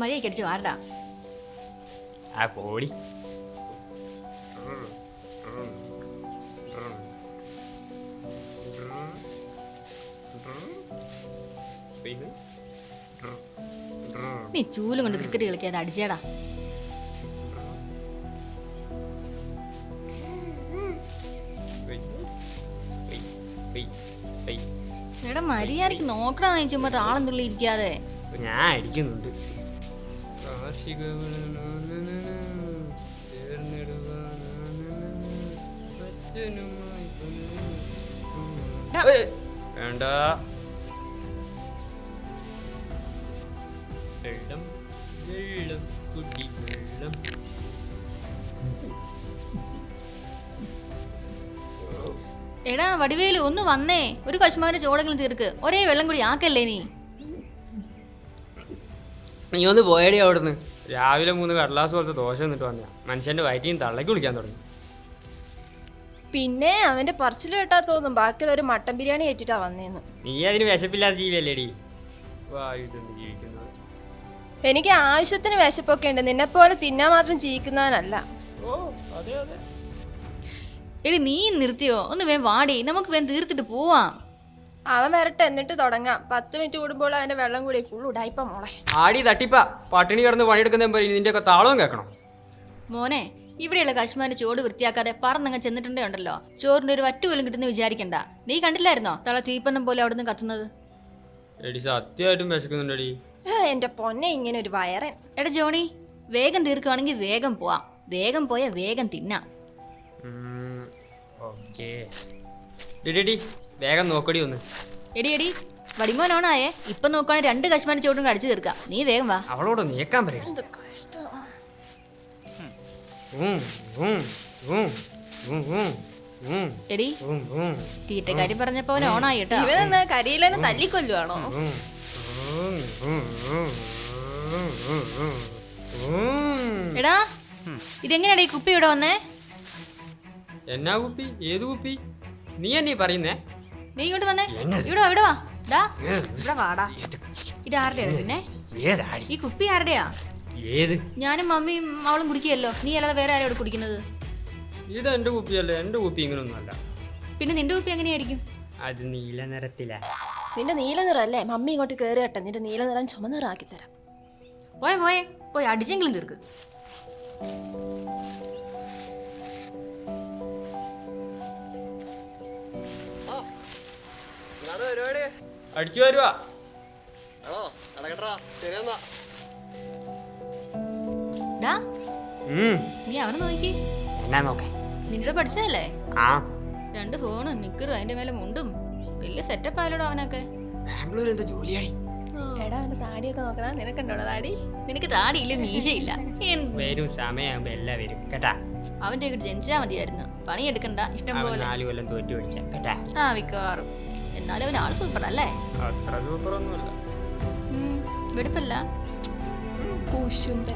മഴയൊക്കെ അടിച്ചു ആരടാ ആ പോടി. നീ ചൂലും കൊണ്ട് ക്രിക്കറ്റ് കളിക്കാതെ അടിച്ചേടാ. എടാ മര്യാദക്ക് നോക്കടാ, നീ ചുമ്മാ താളം തുള്ളി ഇരിക്കാതെ. ഞാൻ അടിക്കുന്നുണ്ട്. വേണ്ട. വെള്ളം വെള്ളം കുടി വെള്ളം. എടാ വടിവേലു ഒന്ന് വന്നേ, ഒരു കശ്മാവിന്റെ ചോടെങ്കിലും തീർക്ക്. ഒരേ വെള്ളം കൂടി ആക്കല്ലേ നീ. നീ ഒന്ന് പോയടി അവിടുന്ന്. രാവിലെ 3 കടലാസ് പോലത്തെ ദോശ എന്നിട്ട് വന്ന മനുഷ്യന്റെ വയറ്റിയും തള്ളക്ക് വിളിക്കാൻ തുടങ്ങി. പിന്നെ അവന്റെ പറച്ചിൽ കേട്ടാ തോന്നും ബാക്കിയുള്ള ഒരു മട്ടൻ ബിരിയാണി ഏറ്റിട്ടാ വന്നേന്ന്. നീ അതിന് വിശപ്പില്ലാത്ത ജീവിയല്ലേടി. ജീവിക്കുന്നത് എനിക്ക് ആവശ്യത്തിന് വിശപ്പൊക്കെ ഉണ്ട്, നിന്നെ പോലെ തിന്നാൻ മാത്രം ജീവിക്കുന്നവനല്ല. ഓ അതെ അതെ. എടി നീ നിർത്തിയോ? ഒന്ന് വേഗം വാടി, നമുക്ക് വേഗം തീർത്തിട്ട് പോവാം. അവൻ വരട്ടെ, എന്നിട്ട് തുടങ്ങാം. 10 മിനിറ്റ് കൂടുമ്പോൾ അവന്റെ വെള്ളം കൂടി ഫുൾ ഉടായിപ്പ മോളെ. ആടി തട്ടിപ്പ പട്ടിണി കിടന്ന് പണിയെടുക്കുന്ന നിന്റെ ഒക്കെ താളവും കേൾക്കണം. മോനെ, ഇവിടെയുള്ള കശ്മാന്റെ ചോട് വൃത്തിയാക്കാതെ പറന്നങ്ങ് ചെന്നിട്ടുണ്ടേ ഉണ്ടല്ലോ, ചോറിന്റെ ഒരു വറ്റു പോലും കിട്ടുന്ന വിചാരിക്കണ്ട. നീ കണ്ടില്ലായിരുന്നോ തള തീപ്പന്നം പോലെ അവിടെ നിന്ന് കത്തുന്നത്? എടി സത്യമായിട്ടും വിശക്കുന്നുണ്ടടി. എന്റെ പൊന്നെ, ഇങ്ങനെ ഒരു വയറൻ. എടാ ജോണി, വേഗം തീർക്കുകയാണെങ്കിൽ വേഗം പോവാം. വേഗം പോയാ വേഗം തിന്നാം. വേഗം നോക്കടി ഒന്ന്. എടി എടി വടിമോനാണായേ, ഇപ്പൊ നോക്കുകയാണെങ്കിൽ 2 കശ്മാന്റെ ചോടും അടിച്ചു തീർക്കാം. നീ വേഗം വാ. അവളോട് നീക്കാൻ പറയും. എടി തീറ്റക്കാരി പറഞ്ഞപ്പോ അവൻ ഓണായി കേട്ടോ. ഇവനെന്നാ കരിയിലെന്നെ തല്ലിക്കൊല്ലുവാണോ? എടാ ഇതെങ്ങനെയാടാ ഈ കുപ്പി ഇവിടെ വന്നേ? എന്നാ കുപ്പി? ഏത് കുപ്പി നീ എന്നെ പറയുന്നേ? നീ ഇങ്ങോട്ട് വന്നേ. ഇവിടെ വാ, ഇവിടെ വാ. ഡാ ഇവിടെ വാടാ. ഇത് ആരുടെയാണ് പിന്നെ? ഈ കുപ്പി ആരുടെയാ? ഏത്? ഞാനും മമ്മിയും അവളും കുടിക്കുകയല്ലോ, നീ അല്ലാതെ വേറെ ആരോട് കുടിക്കുന്നത്? ഇത് എന്റെ കുപ്പിയല്ലേ. എന്റെ കുപ്പി ഇങ്ങനൊന്നും അല്ല. പിന്നെ നിന്റെ കുപ്പി എങ്ങനെയായിരിക്കും? അത് നീല നിറത്തില. നിന്റെ നീല നിറല്ലേ? മമ്മി ഇങ്ങോട്ട് കയറി കേട്ടെ, നിന്റെ നീല നിറം ചുമ നിറാക്കി തരാം. പോയെ പോയെ പോയി അടിച്ചെങ്കിലും തീർക്ക്. അടിച്ചു വരുവാ. ഡാ നീ അവനെ നോക്കി. എന്നാ നോക്കേ? നിന്നോട് പഠിച്ചതല്ലേ? ആ 2 ഫോണും നിക്കറും അതിന്റെ മേലെ മുണ്ടും വലിയ സെറ്റപ്പ് ആയാലോടോ അവനൊക്കെ. ബാംഗ്ലൂർ എന്താ ജോലിയാടി? എടാ അവന്റെ താടിയൊക്കെ നോക്കണം. നിനക്കുണ്ടോടാ താടി? നിനക്ക് താടിയില്ല മീശയില്ല. വരും സമയമാകുമ്പോ എല്ലാം വരും കേട്ടാ. അവന്റെ ഒക്കെ ജനിച്ചാ മതിയായിരുന്നു. പണിയെടുക്കണ്ട ഇഷ്ടം പോലെ. 4 കൊല്ലം തോറ്റു പഠിച്ച കേട്ടാ. ആ വിക്കാറും. എന്നാലും അവൻ ആള് സൂപ്പർ അല്ലേ? അത്ര സൂപ്പറൊന്നുമല്ല. വെടുപ്പല്ല.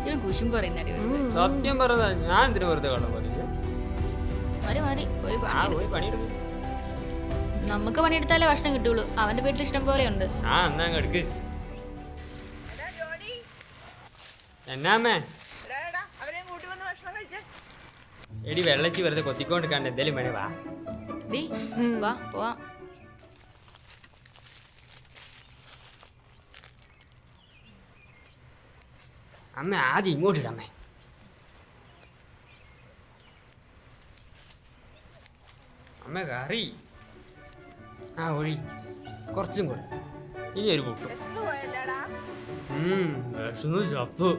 ഇവൻ കുശും പറയുന്നടി. സത്യം പറഞ്ഞ ഞാൻ എന്തിനു വെറുതെ കള്ളം പറഞ്ഞു? മതി മതി പോയി പോയി പണിയെടുക്കും. നമുക്ക് പണിയെടുത്താലേ ഭക്ഷണം കിട്ടുള്ളൂ. അവന്റെ വീട്ടിൽ ഇഷ്ടം പോലെ ഉണ്ട്. ആ എന്നാ എടുക്ക്. എന്നാമ്മേ? എടി വെള്ളച്ചി വെറുതെ കൊത്തിക്കൊണ്ട് കണ്ട് എന്തേലും വേണേ വാ. വാ പോവാ. അമ്മ ആദ്യം ഇങ്ങോട്ടിടമ്മേ. അമ്മ കറി ആ ഒഴി കുറച്ചും കൂടെ. ഇനി ഒരു പൊട്ടും. ചത്തു.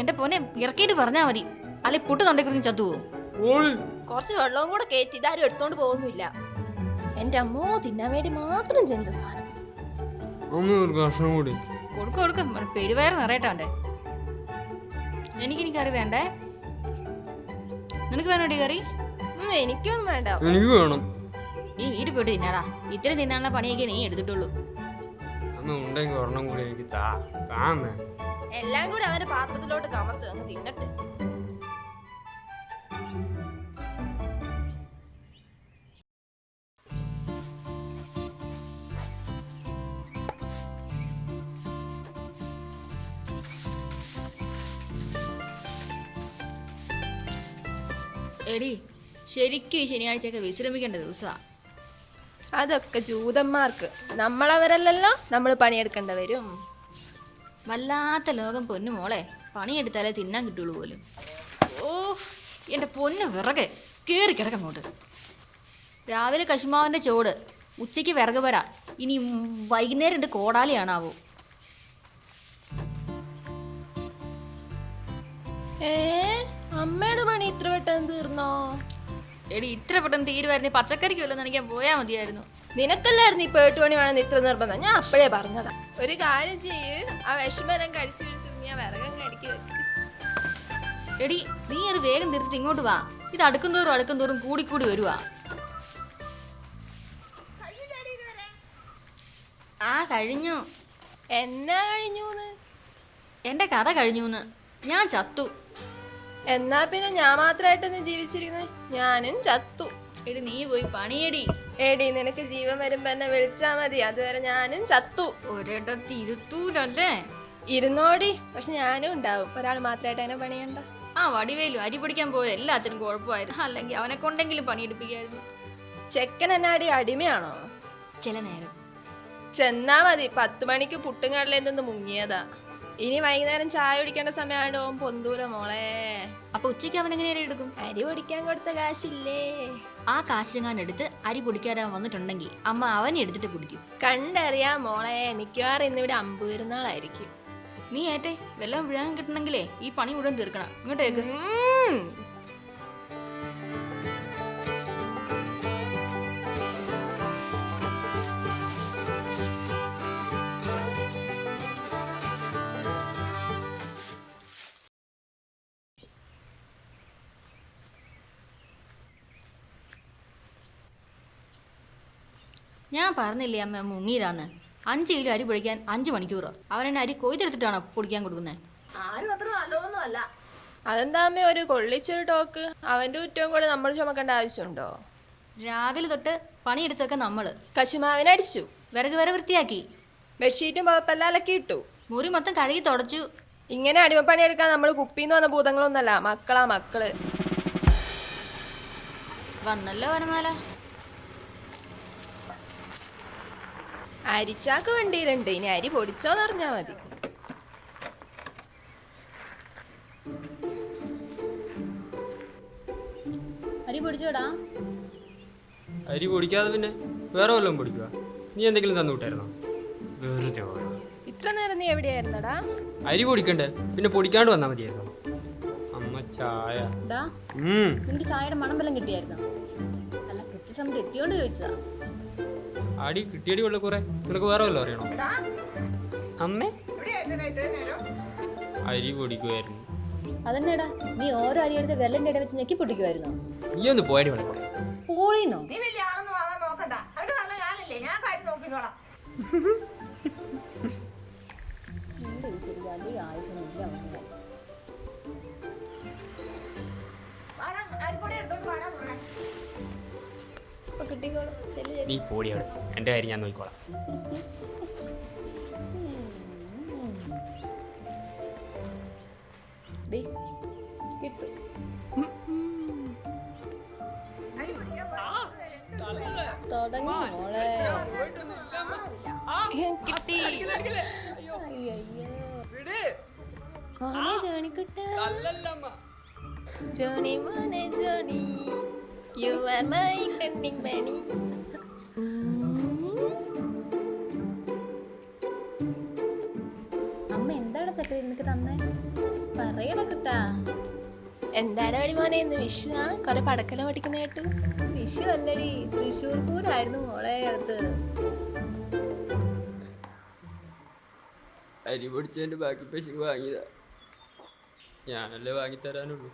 എന്റെ പോനെ ഇറക്കിയിട്ട് പറഞ്ഞാ മതി, അല്ലെ പുട്ട് തൊണ്ടക്കുറിഞ്ഞ് ചത്തുവോ? കുറച്ച് വെള്ളവും കൂടെ കയറ്റി ഇതാരും എടുത്തോണ്ട് പോകുന്നില്ല. എന്റെ അമ്മോ, തിന്നാൻ വേണ്ടി മാത്രം ചെഞ്ച സാധനം. കൊടുക്കും കൊടുക്കും, പെരുവയർ നിറയട്ടെ അവന്റെ. എനിക്ക് കറി വേണ്ടേ? നിനക്ക് വേണോടി കറി? എനിക്കൊന്നും വേണ്ട. എനിക്ക് വേണം. നീ വീട്ടിൽ പോയിട്ട് തിന്നാടാ. ഇത്രയും തിന്നാനുള്ള പണിയൊക്കെ നീ എടുത്തിട്ടുള്ളൂ. അമ്മ ഉണ്ടെങ്കിൽ ഒരെണ്ണം കൂടി എനിക്ക് താ. എല്ലാം കൂടി അവന്റെ പാത്രത്തിലോട്ട് കമത്ത് അങ്ങ് തിന്നട്ടെ. എടി ശരിക്കും ഈ ശനിയാഴ്ചയൊക്കെ വിശ്രമിക്കേണ്ട ദിവസമാണ്. അതൊക്കെ ജൂതന്മാർക്ക്. നമ്മളവരല്ലല്ലോ, നമ്മൾ പണിയെടുക്കേണ്ടി വരും. വല്ലാത്ത ലോകം പൊന്നു മോളെ, പണിയെടുത്താലേ തിന്നാൻ കിട്ടുള്ളൂ പോലും. ഓ എൻ്റെ പൊന്നു വിറകെ കയറി കിടക്കങ്ങോട്ട്. രാവിലെ കശുമാവിൻ്റെ ചോട്, ഉച്ചയ്ക്ക് വിറക് വര, ഇനി വൈകുന്നേരം എൻ്റെ കോടാലിയാണാവോ. അമ്മയുടെ പണി ഇത്ര പെട്ടെന്ന് തീർന്നോ? എടി ഇത്ര പെട്ടെന്ന് തീരുമായിരുന്നു, പച്ചക്കറിക്ക് വല്ലതും നനയ്ക്കാൻ പോയാൽ മതിയായിരുന്നു. നിനക്കല്ലായിരുന്നു ഇപ്പൊ 8 മണി വേണമെന്ന് ഇത്ര നിർബന്ധം. ഞാൻ അപ്പോഴേ പറഞ്ഞതാ. ഒരു കാര്യം ചെയ്യ്, ആ വിഷമെല്ലാം കടിച്ചു പിടിച്ചു ഞാൻ വിറകം കടിക്ക് വെക്ക്. എടി നീ അത് വേഗം തീർത്തിട്ട് ഇങ്ങോട്ട് വാ. ഇത് അടുക്കും തോറും കൂടി വരുവാ. ആ കഴിഞ്ഞു. എന്നാ കഴിഞ്ഞൂന്ന്? എൻ്റെ കഥ കഴിഞ്ഞൂന്ന്. ഞാൻ ചത്തു. എന്നാ പിന്നെ ഞാൻ മാത്രമായിട്ടൊന്ന് ജീവിച്ചിരിക്കുന്നത്? ഞാനും ചത്തു. എടി നീ പോയി പണിയടി. എടി നിനക്ക് ജീവൻ വരുമ്പോ എന്നെ വിളിച്ചാ മതി, അതുവരെ ഞാനും ചത്തു. ഒരിടത്ത് ഇരുത്തൂലല്ലേ? ഇരുന്നോടി, പക്ഷെ ഞാനും ഉണ്ടാവും. ഒരാൾ മാത്രമായിട്ട് അതിനെ പണിയണ്ട. ആ വടിവേലു അരി പിടിക്കാൻ പോലെ എല്ലാത്തിനും കുഴപ്പമായിരുന്നു. അല്ലെങ്കിൽ അവനെ കൊണ്ടെങ്കിലും പണിയെടുപ്പിക്കായിരുന്നു. ചെക്കൻ എന്നാടി അടിമയാണോ? ചില നേരം ചെന്നാ മതി. 10 മണിക്ക് പുട്ടും കടലേന്ന് നിന്ന് മുങ്ങിയതാ. ഇനി വൈകുന്നേരം ചായ കുടിക്കേണ്ട സമയമായിട്ട് ഓൻ പൊന്തൂല മോളെ. അപ്പൊ ഉച്ചയ്ക്ക് അവൻ എങ്ങനെ എടുക്കും? അരി പൊടിക്കാൻ കൊടുത്ത കാശില്ലേ? ആ കാശെങ്ങാൻ എടുത്ത് അരി പൊടിക്കാതെ വന്നിട്ടുണ്ടെങ്കിൽ അമ്മ അവനെ എടുത്തിട്ട് കുടിക്കും. കണ്ടറിയാം മോളെ, മിക്കവാറും ഇന്നിവിടെ അമ്പ് പെരുന്നാളായിരിക്കും. നീ ഏറ്റേ വെള്ളം വിഴാൻ കിട്ടണമെങ്കിലേ ഈ പണി മുഴുവൻ തീർക്കണം. ഇങ്ങോട്ടേക്ക്. ഞാൻ പറഞ്ഞില്ലേ അമ്മ മുങ്ങിയതാന്ന്. 5 കിലോ അരി പൊടിക്കാൻ 5 മണിക്കൂറോ? അവനെന്നെ അരി കൊയ്തെടുത്തിട്ടാണോ പൊടിക്കാൻ കൊടുക്കുന്നത്? ആരും അത്ര നല്ലതൊന്നുമല്ല. അതെന്താ അമ്മ ഒരു കൊള്ളിച്ചൊരു ടോക്ക്? അവന്റെ കുറ്റവും കൂടെ നമ്മൾ ചുമക്കേണ്ട ആവശ്യമുണ്ടോ? രാവിലെ തൊട്ട് പണിയെടുത്തൊക്കെ നമ്മള് കശുമാവിനടിച്ചു, വിറക് വരെ വൃത്തിയാക്കി, ബെഡ്ഷീറ്റും പുതപ്പെല്ലാം അലക്കി ഇട്ടു, മുറി മൊത്തം കഴുകി തുടച്ചു. ഇങ്ങനെ അടിമപ്പണി എടുക്കാൻ നമ്മൾ കുപ്പിന്ന് വന്ന ഭൂതങ്ങളൊന്നല്ല, മക്കളാ മക്കള്. വന്നല്ലോ വനമാല. അരിച്ചാക്ക് വണ്ടിയിലുണ്ട്, ഇനി അരി പൊടിച്ചോന്ന് അറിഞ്ഞാ മതി. അരി പൊടിച്ചോടാ. അരി പൊടിക്കാതെ പിന്നെ വേറെ വല്ലതും പൊടിക്കുക? നീ എന്തെങ്കിലും തന്നു വിട്ടായിരുന്നോ? വെറുതെ ഇത്ര നേരം നീ എവിടെയായിരുന്നടാ? അരി പൊടിക്കണ്ടേ, പിന്നെ പൊടിക്കാണ്ട് വന്നാൽ മതിയായിരുന്നോ? അമ്മ ചായ. നിനക്ക് ചായയുടെ മണം വല്ലതും കിട്ടിയായിരുന്നോ? അല്ല കൃത്യസമയത്ത് എത്തിയോണ്ട് ചോദിച്ചതാ. അടി കിട്ടിയടി ഉള്ള കുറെ. നിനക്ക് വേറെ വല്ലതും അറിയണോ? അമ്മേ അരി പൊടിക്കുമായിരുന്നു. അതെന്നാടാ നീ ഓരോ അരി എടുത്ത് വെള്ളന്റെ ഇട വെച്ച് ഞെക്കി പൊട്ടിക്കുമായിരുന്നോ? നീ ഒന്ന് പോയടി വേണം. പോളിന്നോ? നീ പോടി അവിടെ, എൻ്റെ കാര്യം ഞാൻ നോക്കിക്കോളാം. തുടങ്ങി മോളെ. കിട്ടി. ജോണിക്കുട്ട, ജോണി മോനെ Johnny, you are my cunning money. അമ്മ എന്താണ് ചക്കര നിനക്ക് തന്നെ പറയണ കിട്ടാ? എന്താണ് വഴി മോനെ, ഇന്ന് വിഷു? കൊറേ പടക്കല പഠിക്കുന്ന കേട്ടു. വിഷു അല്ലടി, തൃശ്ശൂർ പൂരായിരുന്നു മോളെ. അത് അരി പൊടിച്ചതിൻ്റെ ബാക്കി പൈസ വാങ്ങിയതാ. ഞാനല്ലേ വാങ്ങിത്തരാനുള്ളൂ.